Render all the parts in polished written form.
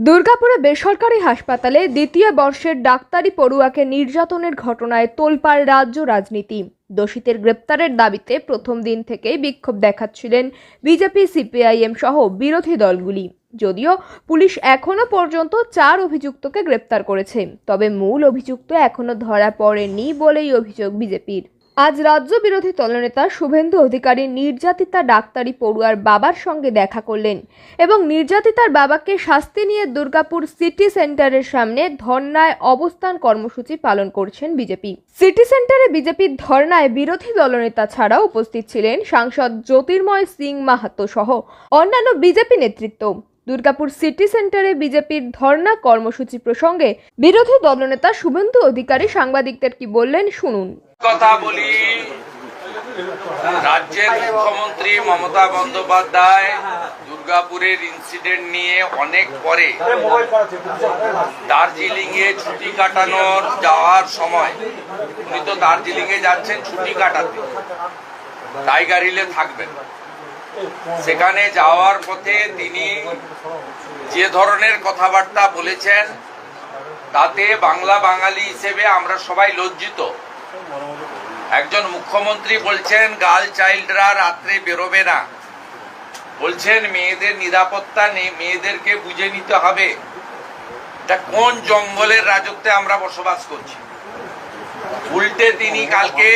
দুর্গাপুরে বেসরকারি হাসপাতালে দ্বিতীয় বর্ষের ডাক্তারি পড়ুয়াকে নির্যাতনের ঘটনায় তোলপাড় রাজ্য রাজনীতি। দোষীদের গ্রেপ্তারের দাবিতে প্রথম দিন থেকেই বিক্ষোভ দেখাচ্ছিলেন বিজেপি, সিপিআইএম সহ বিরোধী দলগুলি। যদিও পুলিশ এখনো পর্যন্ত 4 অভিযুক্তকে গ্রেপ্তার করেছে, তবে মূল অভিযুক্ত এখনো ধরা পড়েনি বলেই অভিযোগ বিজেপির। আজ রাজ্য বিরোধী দলনেতা শুভেন্দু অধিকারী নির্যাতিতা ডাক্তারি পড়ুয়ার বাবার সঙ্গে দেখা করলেন এবং নির্যাতিতার বাবাকে শাস্তি নিয়ে দুর্গাপুর সিটি সেন্টারের সামনে ধর্নায় অবস্থান কর্মসূচি পালন করছেন বিজেপি। সিটি সেন্টারে বিজেপির ধর্নায় বিরোধী দলনেতা ছাড়াও উপস্থিত ছিলেন সাংসদ জ্যোতির্ময় সিং মাহাতো সহ অন্যান্য বিজেপি নেতৃত্ব। দুর্গাপুর সিটি সেন্টারে বিজেপির ধর্না কর্মসূচি প্রসঙ্গে বিরোধী দলনেতা শুভেন্দু অধিকারী সাংবাদিকদের কি বললেন শুনুন। কথা বলি, রাজ্যের মুখ্যমন্ত্রী মমতা বন্দ্যোপাধ্যায় দুর্গাপুরের ইনসিডেন্ট নিয়ে অনেক পরে দার্জিলিং এ ছুটি কাটানোর যাওয়ার সময়, উনি তো দার্জিলিং এ যাচ্ছেন ছুটি কাটাতে, টাইগার হিলে থাকবেন। সেখানে যাওয়ার পথে তিনি যে ধরনের কথাবার্তা বলেছেন তাতে বাংলা বাঙালি হিসেবে আমরা সবাই লজ্জিত। একজন মুখ্যমন্ত্রী বলছেন গার্ল চাইল্ডরা রাত্রে বেরোবে না, বলছেন মেয়েদের নিরাপত্তা নেই, মেয়েদেরকে বুঝে নিতে হবে। এটা কোন জঙ্গলের রাজত্বে আমরা বসবাস করছি? উল্টে তিনি কালকে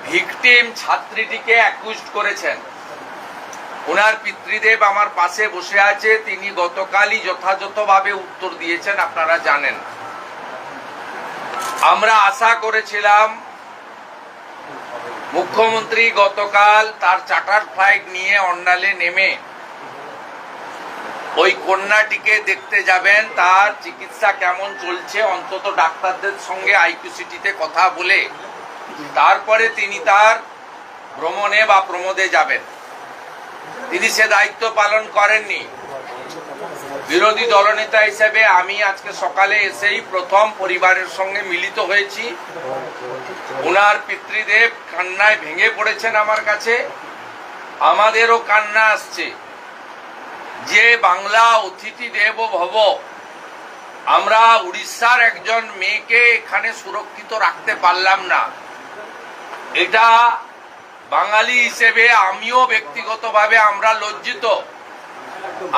ভিকটিম ছাত্রীটিকে অ্যাকিউজড করেছেন। ওনার পিতৃদেব আমার পাশে বসে আছে, তিনি গতকালই যথাযথভাবে উত্তর দিয়েছেন, আপনারা জানেন। আমরা আশা করেছিলাম মুখ্যমন্ত্রী গতকাল তার চার্টার ফ্লাইট নিয়ে অন্ডালে নেমে ওই কন্যাটিকে দেখতে যাবেন, তার চিকিৎসা কেমন চলছে, অন্তত ডাক্তারদের সঙ্গে আইকিউসিটিতে কথা বলে তারপরে তিনি তার ভ্রমণে বা প্রমোদে যাবেন। তিনি সে দায়িত্ব পালন করেননি। বিরোধী দলনেতা হিসেবে আমি আজকে সকালে এসেই প্রথম পরিবারের সঙ্গে মিলিত হয়েছি। ওনার পিতৃদেব কান্নায় ভেঙে পড়েছেন আমার কাছে, আমাদেরও কান্না আসছে যে বাংলা অতিথি দেব ভব, আমরা উড়িষ্যার একজন মেয়েকে এখানে সুরক্ষিত রাখতে পারলাম না। এটা বাঙালি হিসেবে আমিও ব্যক্তিগতভাবে আমরা লজ্জিত।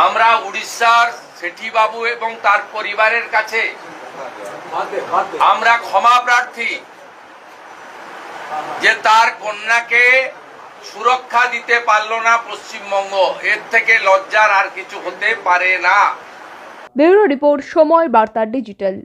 আমরা উড়িষ্যার শেঠি বাবু এবং তার পরিবারের কাছে আমরা ক্ষমা প্রার্থী যে তার কন্যাকে সুরক্ষা দিতে পারলো না পশ্চিমবঙ্গ। এর থেকে লজ্জার আর কিছু হতে পারে না। ব্যুরো রিপোর্ট, সময় বার্তা ডিজিটাল।